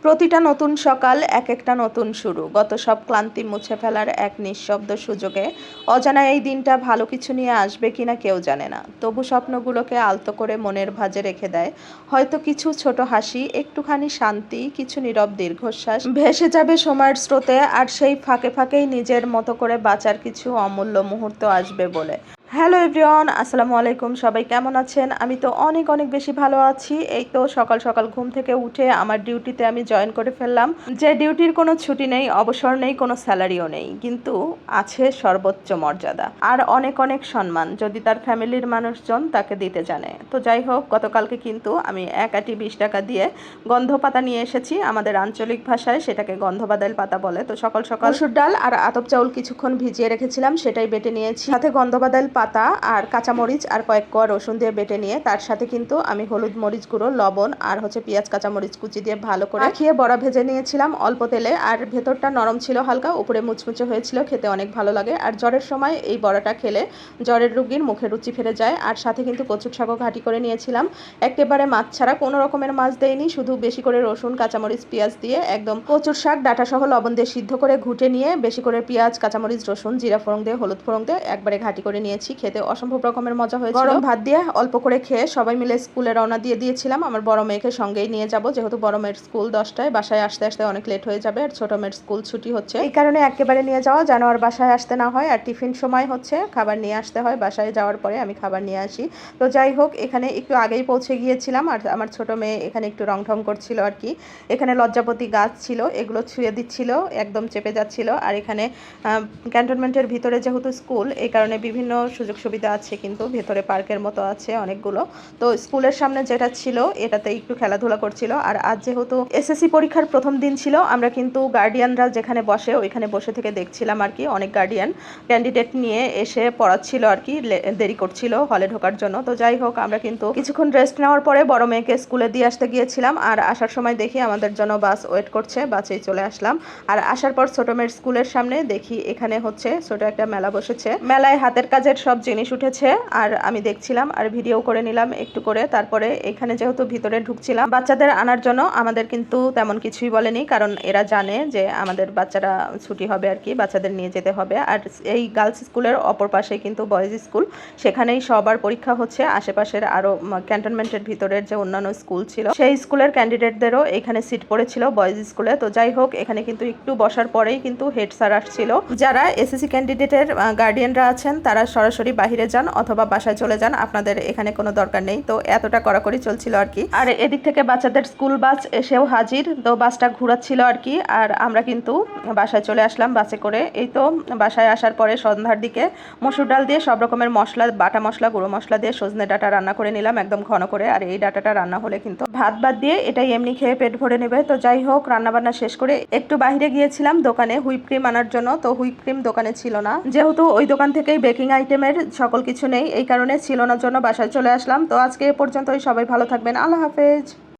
প্রতিটা নতুন সকাল এক একটা নতুন শুরু। গত সব ক্লান্তি মুছে ফেলার এক নিঃশব্দ সুযোগে অজানা এই দিনটা ভালো কিছু নিয়ে আসবে কিনা কেউ জানে না, তবু স্বপ্নগুলোকে আলতো করে মনের ভাঁজে রেখে দেয় হয়তো কিছু ছোট হাসি, একটুখানি শান্তি, কিছু নীরব দীর্ঘশ্বাস। ভেসে যাবে সময়ের স্রোতে, আর সেই ফাঁকে ফাঁকেই নিজের মতো করে বাঁচার কিছু অমূল্য মুহূর্ত আসবে বলে। হ্যালো এভরিওয়ান, আসসালামু আলাইকুম। সবাই কেমন আছেন? আমি তো অনেক অনেক বেশি ভালো আছি। এই তো সকাল সকাল ঘুম থেকে উঠে আমার ডিউটিতে আমি জয়েন করে ফেললাম। যে ডিউটির কোনো ছুটি নেই, অবসর নেই, কোনো স্যালারিও নেই, কিন্তু আছে সর্বোচ্চ মর্যাদা আর অনেক অনেক সম্মান যদি তার ফ্যামিলির মানুষজন তাকে দিতে জানে। তো যাই হোক, গতকালকে কিন্তু আমি 1 আঁটি 20 টাকা দিয়ে গন্ধ পাতা নিয়ে এসেছি। আমাদের আঞ্চলিক ভাষায় সেটাকে গন্ধবাদাইল পাতা বলে। তো সকাল সকাল মসুর ডাল আর আতপ চাউল কিছুক্ষণ ভিজিয়ে রেখেছিলাম, সেটাই বেটে নিয়েছি। সাথে গন্ধবাদাইল পাতা আর কাঁচামরিচ আর কয়েক কোয়া রসুন দিয়ে বেটে নিয়ে তার সাথে কিন্তু আমি হলুদ মরিচ গুঁড়ো, লবণ আর পেঁয়াজ কাঁচামরিচ কুচি দিয়ে ভালো করে মাখিয়ে বড়া ভেজে নিয়েছিলাম অল্প তেলে। আর ভেতরটা নরম ছিল হালকা, উপরে মুচমুচে হয়েছিল, খেতে অনেক ভালো লাগে। আর জ্বরের সময় এই বড়াটা খেলে জ্বরের রোগীর মুখে রুচি ফিরে যায়। আর সাথে কিন্তু কচুর শাকও ঘাঁটি করে নিয়েছিলাম, একেবারে মাছ ছাড়া, কোনো রকমের মাছ দেয়নি, শুধু বেশি করে রসুন কাঁচামরিচ পেঁয়াজ দিয়ে একদম কচুর শাক ডাটা সহ লবণ দিয়ে সিদ্ধ করে ঘুটে নিয়ে বেশি করে পেঁয়াজ কাঁচামরিচ রসুন জিরা ফোড়ন দিয়ে হলুদ ফোড়ন দিয়ে একবারে ঘাঁটি করে নিয়েছি। খেতে অসম্ভব রকমের মজা হয়েছিল। গরম ভাত দিয়ে অল্প করে খেয়ে সবাই মিলে স্কুলে রওনা দিয়ে দিয়েছিলাম। আমার বড় মেয়েকে সঙ্গেই নিয়ে যাব, যেহেতু বড় মেয়ের স্কুল 10টায়, বাসায় আসতে আসতে অনেক লেট হয়ে যাবে, আর ছোট মেয়ের স্কুল ছুটি হচ্ছে, এই কারণে একেবারে নিয়ে যাওয়া যেন আর বাসায় আসতে না হয়। আর টিফিন সময় হচ্ছে, খাবার নিয়ে আসতে হয়, বাসায় যাওয়ার পরে আমি খাবার নিয়ে আসি। তো যাই হোক, এখানে একটু আগেই পৌঁছে গিয়েছিলাম। আর আমার ছোট মেয়ে এখানে একটু রং ঢং করছিল আর কি। এখানে লজ্জাপতি গাছ ছিল, এগুলো ছুঁয়ে দিচ্ছিল, একদম চেপে যাচ্ছিল। আর এখানে ক্যান্টনমেন্টের ভিতরে যেহেতু স্কুল, এই কারণে বিভিন্ন সুযোগ সুবিধা আছে, কিন্তু ভেতরে পার্কের মতো আছে অনেকগুলো। তো স্কুলের সামনে যেটা ছিল এটাতে একটু খেলাধুলা করছিল। আর আজ যেহেতু এসএসসি পরীক্ষার প্রথম দিন ছিল, আমরা কিন্তু গার্ডিয়ানরা যেখানে বসে ওইখানে বসে থেকে দেখছিলাম আর কি। অনেক গার্ডিয়ান ক্যান্ডিডেট নিয়ে এসে পড়াচ্ছিল আর কি, দেরি করছিল হলে ঢোকার জন্য। তো যাই হোক, আমরা কিন্তু কিছুক্ষণ রেস্ট নেওয়ার পরে বড় মেয়েকে স্কুলে দিয়ে আসতে গিয়েছিলাম। আর আসার সময় দেখি আমাদের জন্য বাস ওয়েট করছে, বাসেই চলে আসলাম। আর আসার পর ছোট মেয়ের স্কুলের সামনে দেখি এখানে ছোট একটা মেলা বসেছে, মেলায় হাতের কাজের সব জিনিস উঠেছে। আর আমি দেখছিলাম আর ভিডিও করে নিলাম একটু করে। তারপরে এখানে যেহেতু ভিতরে ঢুকছিলাম, বাচ্চাদের আনার জন্য আমাদের কিন্তু তেমন কিছুই বলেনি, কারণ এরা জানে যে আমাদের বাচ্চারা ছুটি হবে আর কি, বাচ্চাদের নিয়ে যেতে হবে। আর এই গার্লস স্কুলের অপর পাশে কিন্তু বয়েজ স্কুল, সেখানেই সবার পরীক্ষা হচ্ছে। আশেপাশের আরো ক্যান্টনমেন্টের ভিতরের যে অন্যান্য স্কুল ছিল, সেই স্কুলের ক্যান্ডিডেটদেরও এখানে সিট পড়েছিল বয়েজ স্কুলে। তো যাই হোক, এখানে কিন্তু একটু বসার পরেই কিন্তু হেড স্যার আসছিল। যারা এসএসসি ক্যান্ডিডেটের গার্ডিয়ানরা আছেন তারা সরাসরি বাহিরে যান অথবা বাসায় চলে যান, আপনাদের এখানে কোনো দরকার নেই। তো এতটা কড়াকড়ি চলছিল আর কি। আর এদিক থেকে বাচ্চাদের স্কুল বাস এসেও হাজির, তো বাসটা ঘুরাচ্ছিল আর কি। আর আমরা কিন্তু বাসায় চলে আসলাম বাসে করে। এই তো বাসায় আসার পরে সন্ধ্যার দিকে মসুর ডাল দিয়ে সব রকমের মশলা, বাটা মশলা, গুঁড়ো মশলা দিয়ে সজনে ডাঁটা রান্না করে নিলাম একদম ঘন করে। আর এই ডাঁটাটা রান্না হলে কিন্তু ভাত দিয়ে এটাই এমনি খেয়ে পেট ভরে নেবে। তো যাই হোক, রান্নাবান্না শেষ করে একটু বাইরে গিয়েছিলাম দোকানে হুইপ ক্রিম আনার জন্য। তো হুইপ ক্রিম দোকানে ছিল না, যেহেতু ওই দোকান থেকেই বেকিং আইটেমের সকল কিছু নেই, এই কারণে ছিল না, জন্য বাসায় চলে আসলাম। তো আজকে এ পর্যন্তই, সবাই ভালো থাকবেন, আল্লাহ হাফেজ।